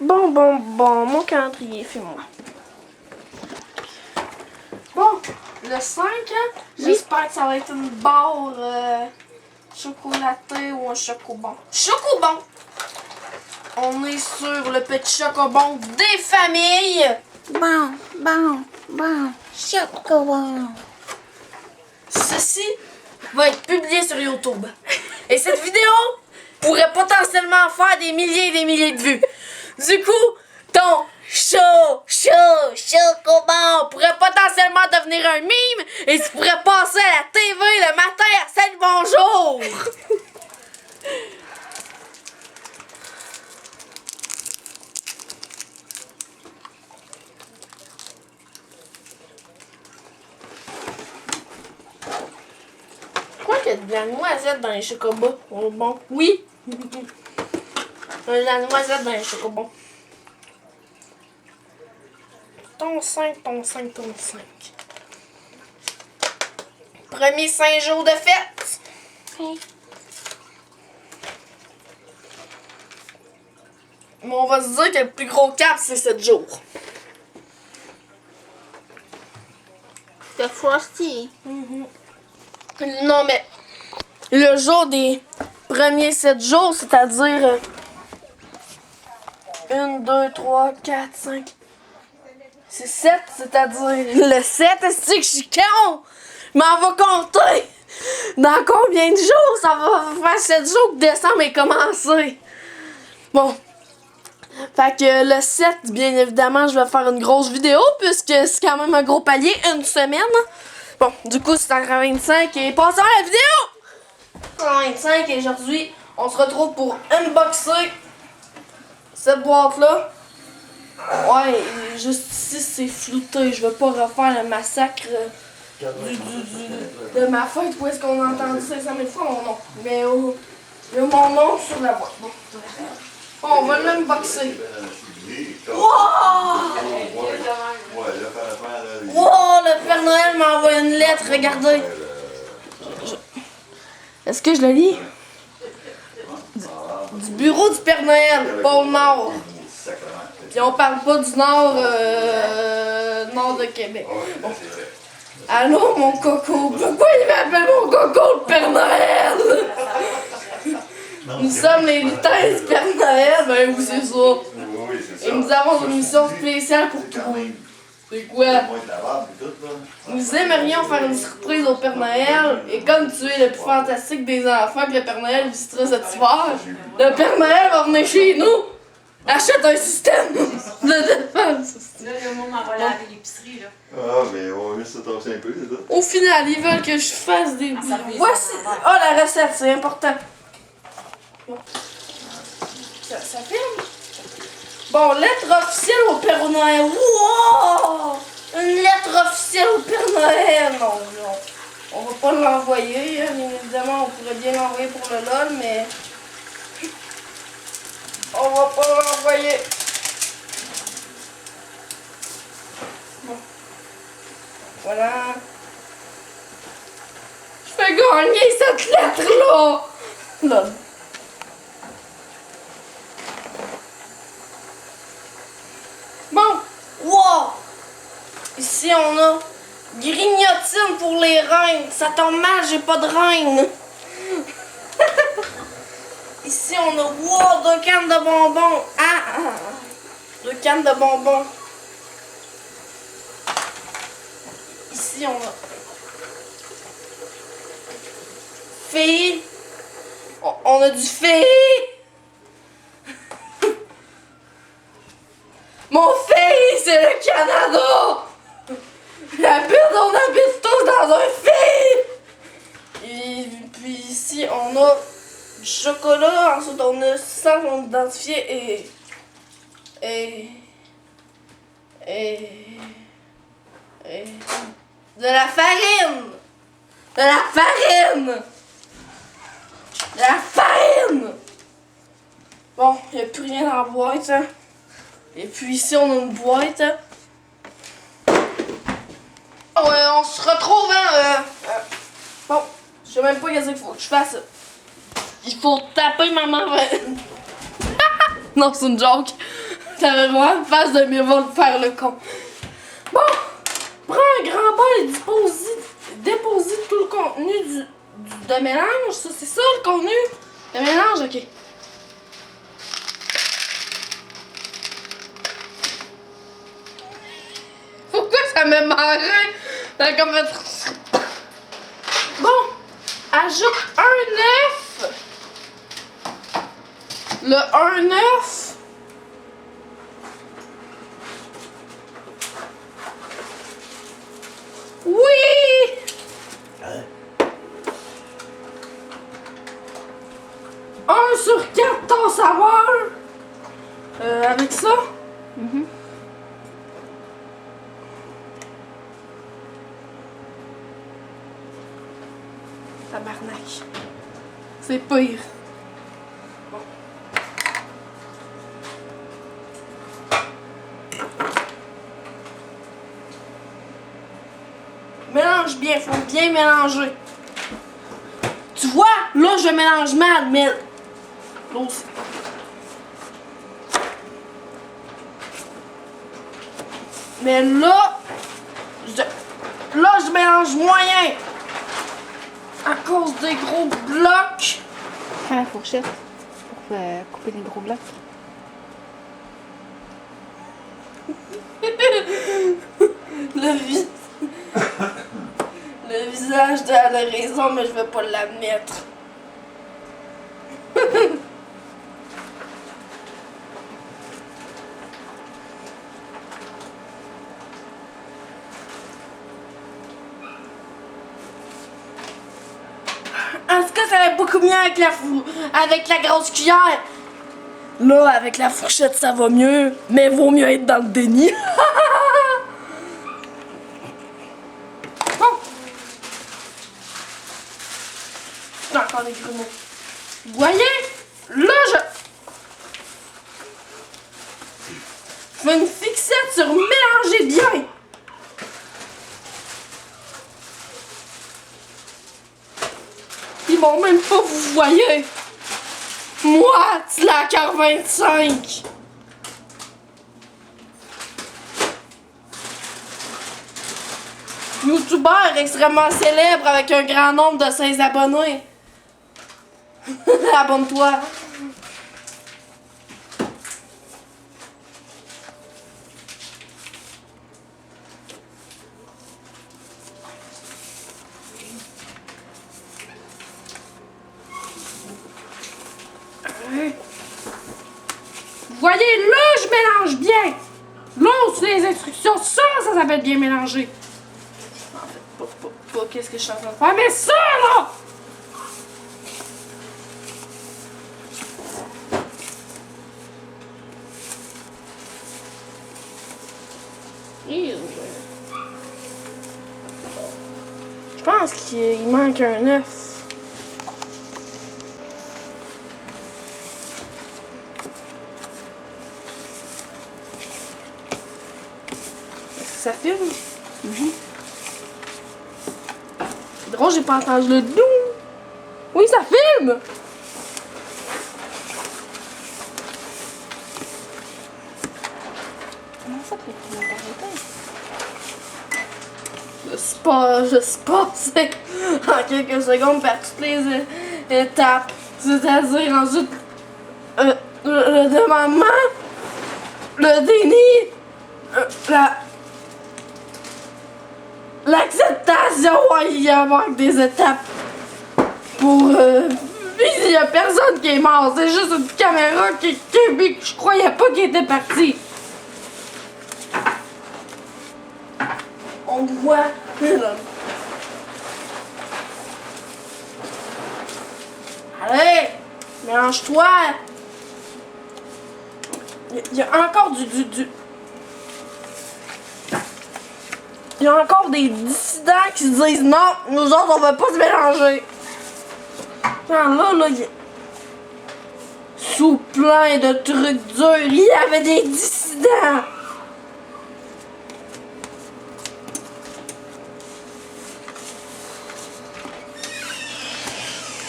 Bon, mon calendrier, fais-moi. Bon, le 5, hein, j'espère que ça va être une barre chocolatée ou un chocobon. Chocobon! On est sur le petit chocobon des familles. Bon, chocobon. Ceci va être publié sur YouTube. Et cette vidéo pourrait potentiellement faire des milliers et des milliers de vues. Du coup, ton chocobon pourrait potentiellement devenir un meme et tu pourrais passer à la TV le matin à Salut Bonjour. Pourquoi qu'il y a de la noisette dans les chocobons? Oh, bon, oui. De la noisette dans les chocobons. Ton 5. Premier 5 jours de fête. Oui. Mais on va se dire que le plus gros cap, c'est 7 jours. C'est Frosty. Non, mais le jour des premiers 7 jours, c'est-à-dire 1, 2, 3, 4, 5. C'est 7, c'est-à-dire le 7, est-ce que je suis con? Mais on va compter. Dans combien de jours ça va faire 7 jours que décembre est commencé? Bon. Fait que le 7, bien évidemment, je vais faire une grosse vidéo puisque c'est quand même un gros palier, une semaine. Bon, du coup, c'est à 25 et passons à la vidéo! 25 et aujourd'hui, on se retrouve pour unboxer cette boîte-là. Ouais, juste ici, c'est flouté. Je veux pas refaire le massacre de ma fête où est-ce qu'on a entendu 500 000 fois mon nom. Mais il y a mon nom sur la boîte. Bon, on va l'unboxer. Wow! Wow, le Père Noël m'a envoyé une lettre, regardez. Est-ce que je le lis? Du bureau du Père Noël, pôle Nord. Puis on parle pas du Nord, Nord de Québec. Bon. Allô, mon coco? Pourquoi il m'appelle mon coco, le Père Noël? Nous sommes les lutins du Père Noël, ben oui, c'est ça. Et nous avons une mission spéciale pour toi. C'est quoi? Nous aimerions faire une surprise au Père Noël, et comme tu es le plus fantastique des enfants que le Père Noël visitera cet hiver, le Père Noël va venir chez nous. Achète un système de défense. Là, le monde m'en va laver l'épicerie, là. Ah, mais on va juste se tasser un peu, c'est ça? Au final, ils veulent que je fasse des... ça Voici... Oh, la recette, c'est important. Bon. Ça filme? Bon, lettre officielle au Père Noël. Wow! Une lettre officielle au Père Noël. Non, on va pas l'envoyer. Bien évidemment, on pourrait bien l'envoyer pour le LOL, mais... On va pas l'envoyer. Bon. Voilà. Je vais gagner cette lettre-là. Là. Bon. Wow. Ici, on a grignotine pour les reines. Ça tombe mal, j'ai pas de reine. Ici, on a wow, 2 cannes de bonbons. 2 cannes de bonbons. Ici, on a filles. On a du filles. Mon fille, c'est le Canada. On habite tous dans un fille. Et puis ici, on a du chocolat, ensuite on a sans identifier et de la farine! De la farine! De la farine! Bon, il n'y a plus rien dans la boîte. Hein. Et puis ici, on a une boîte. Hein. On se retrouve, hein, bon, je sais même pas qu'est-ce qu'il faut que je fasse. Il faut taper maman. Non, c'est une joke. T'avais vraiment une face de mieux vaut faire le con. Bon, prends un grand bol et déposite tout le contenu de mélange. Ça, c'est ça le contenu de mélange, ok. Pourquoi ça me marrait? Ça a comme fait... Bon, ajoute un œuf. Le un œuf. Oui! Un sur 4 ton saveur. Avec ça? Tabarnak. C'est pire. Bon. Mélange bien, faut bien mélanger. Tu vois, là je mélange mal, mais là aussi. Mais là, je mélange moyen. À cause des gros blocs. Prends la fourchette pour couper les gros blocs. Le visage de la raison, mais je vais pas l'admettre. En tout cas, ça va beaucoup mieux avec la grosse cuillère. Là, avec la fourchette, ça va mieux, mais vaut mieux être dans le déni. Bon. J'ai encore des grumeaux. Vous voyez? Là, je fais une fixette sur mélanger bien. Ils vont même pas vous voyez. Moi, Slacker 25. YouTuber extrêmement célèbre avec un grand nombre de 16 abonnés. Abonne-toi. Vous voyez, là, je mélange bien. Là, c'est les instructions. Ça s'appelle bien mélanger. En fait, pas qu'est-ce que je suis en train de faire, mais ça, là! Je pense qu'il manque un œuf. Ça filme? C'est drôle, j'ai pas entendu le dou. Oui, ça filme! Comment ça peut être arrêté? Je suis passé en quelques secondes par toutes les étapes. C'est-à-dire ensuite le démembrement, le déni, l'acceptation. Ouais, il y a manque des étapes pour il y a personne qui est mort, c'est juste une caméra qui je croyais pas qu'il était parti. On voit. Allez, mélange-toi. Il y a encore il y a encore des dissidents qui se disent non, nous autres on va pas se mélanger. Non, là, il y a... sous plein de trucs durs, il y avait des dissidents.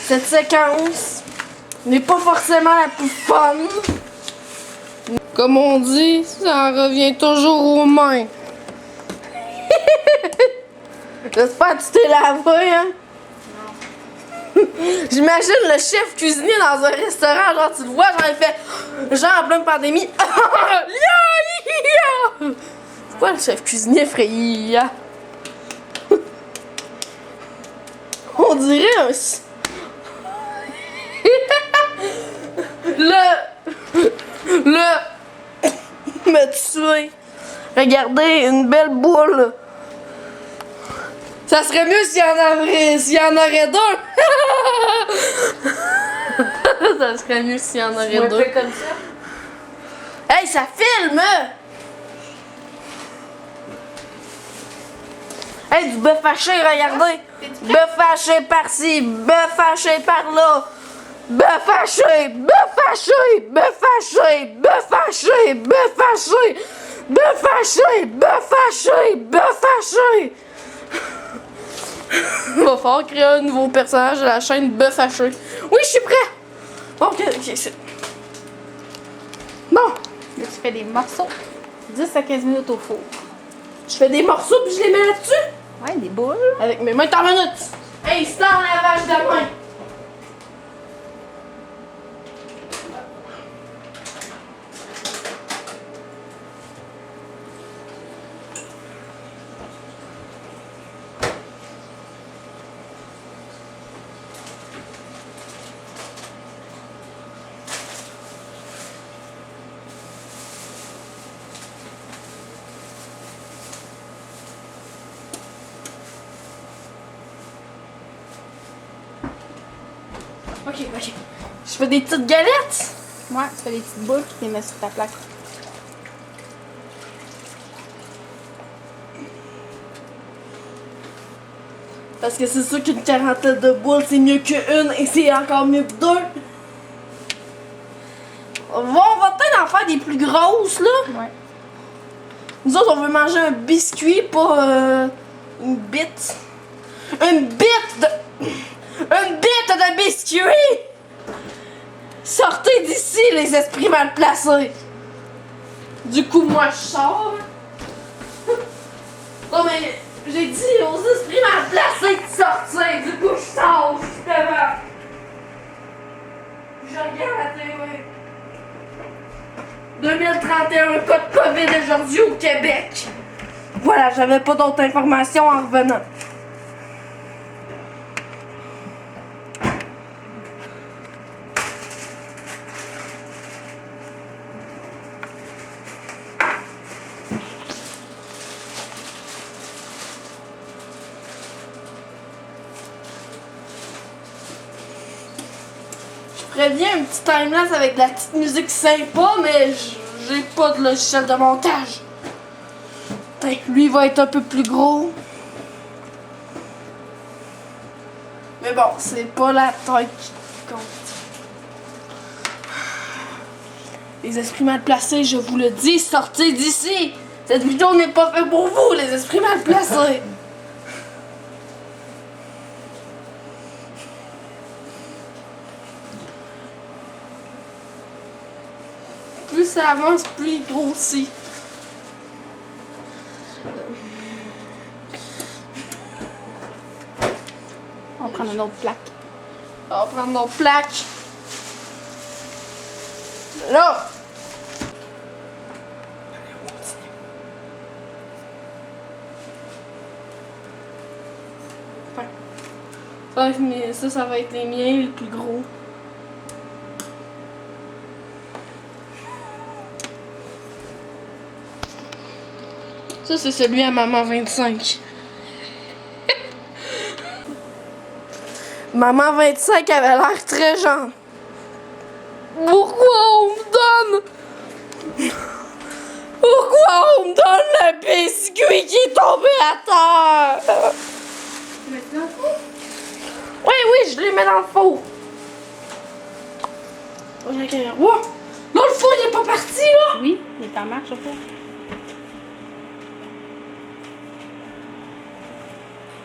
Cette séquence n'est pas forcément la plus fun. Comme on dit, ça en revient toujours aux mains. J'espère que tu t'es lavé, hein? J'imagine le chef cuisinier dans un restaurant, genre tu le vois, genre il fait genre en pleine pandémie. Pourquoi le chef cuisinier ferait ya? On dirait un... me tuer. Regardez, une belle boule. Ça serait mieux s'il y en aurait deux. Ça serait mieux s'il y en aurait Un deux. peu comme ça. Hey, ça filme! Hey, du bœuf haché, regardez! Bœuf haché par-ci, bœuf haché par-là! Bœuf haché, bœuf haché, bœuf haché, bœuf haché, bœuf haché, bœuf haché, bœuf haché, bœuf haché! Il va falloir créer un nouveau personnage de la chaîne Bœuf haché. Oui, je suis prêt! Ok, c'est... Bon! Là, tu fais des morceaux. 10 à 15 minutes au four. Je fais des morceaux puis je les mets là-dessus. Ouais, des boules. Avec mes mains en minute. Instant lavage de main. Ok. Je fais des petites galettes. Ouais, tu fais des petites boules puis tu les mets sur ta plaque. Parce que c'est sûr qu'une quarantaine de boules, c'est mieux qu'une et c'est encore mieux que deux. On va peut-être en faire des plus grosses, là. Ouais. Nous autres, on veut manger un biscuit, pas une bite. Une bite de biscuit! Sortez d'ici, les esprits mal placés! Du coup, moi, je sors. Non, mais j'ai dit aux esprits mal placés de sortir. Du coup, je sors, justement. Je regarde la télé. 2031, cas de COVID aujourd'hui au Québec. Voilà, j'avais pas d'autres informations en revenant. Je ferais bien un petit timelapse avec de la petite musique sympa, mais j'ai pas de logiciel de montage. Putain, lui il va être un peu plus gros. Mais bon, c'est pas la taille qui compte. Les esprits mal placés, je vous le dis, sortez d'ici! Cette vidéo n'est pas faite pour vous, les esprits mal placés! Plus ça avance, plus il grossit. On va prendre une autre plaque. On va prendre nos plaques. Là! Ça va être les miens, les plus gros. Ça, c'est celui à maman 25. Maman 25 avait l'air très genre. Pourquoi on me donne? Pourquoi on me donne le biscuit qui est tombé à terre? Oui, je les mets dans le four. Oh, j'ai la caméra. Wow! Là, le four, il est pas parti, là! Oui, il est en marche au four.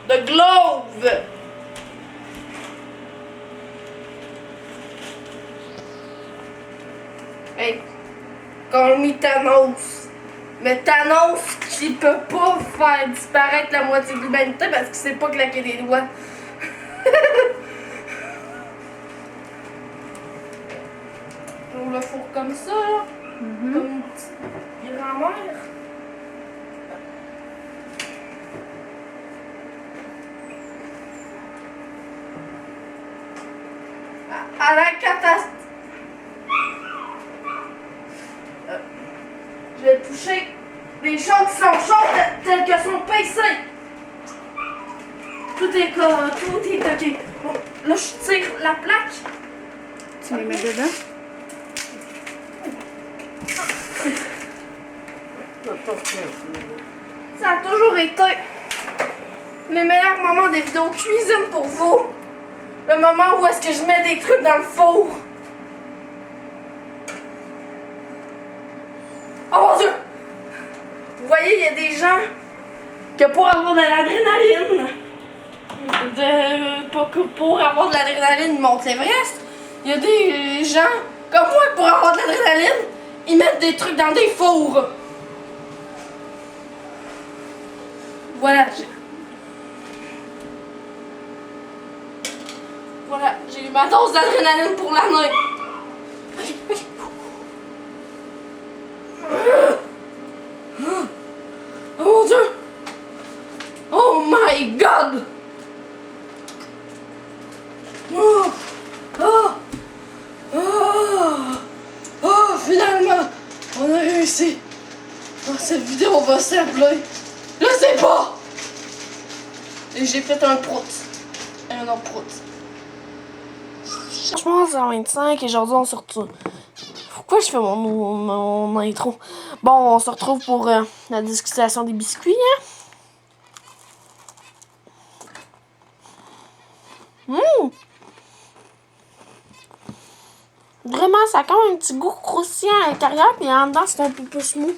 The glove! Hey, Call me Thanos. Mais Thanos qui peut pas faire disparaître la moitié de l'humanité parce qu'il sait pas claquer des doigts. On le fourre comme ça, là. Comme une petite grand-mère. À la catastrophe. Je vais toucher les choses qui sont chaudes telles que son PC. Tout est ok. Bon, là je tire la plaque. Tu les mets dedans? Ça a toujours été mes meilleurs moments des vidéos cuisine pour vous. Le moment où est-ce que je mets des trucs dans le four. Oh mon Dieu! Vous voyez, il y a des gens que pour avoir de l'adrénaline, pour avoir de l'adrénaline, ils montent l'Everest. Il y a des gens comme moi que pour avoir de l'adrénaline, ils mettent des trucs dans des fours. Voilà, j'ai eu ma dose d'adrénaline pour l'année. Oh mon Dieu! Oh my God! Oh! Oh! Oh! Oh! Finalement, on a réussi. Oh, cette vidéo va s'appeler Je sais pas! Et j'ai fait un prout. Un autre prout. Franchement, c'est 25 et aujourd'hui on se retrouve. Pourquoi je fais mon intro? Bon, on se retrouve pour la discussion des biscuits, hein? Vraiment, ça a quand même un petit goût croustillant à l'intérieur, puis en dedans, c'est un peu plus mou.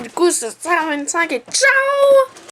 Du coup, c'est 25 et ciao!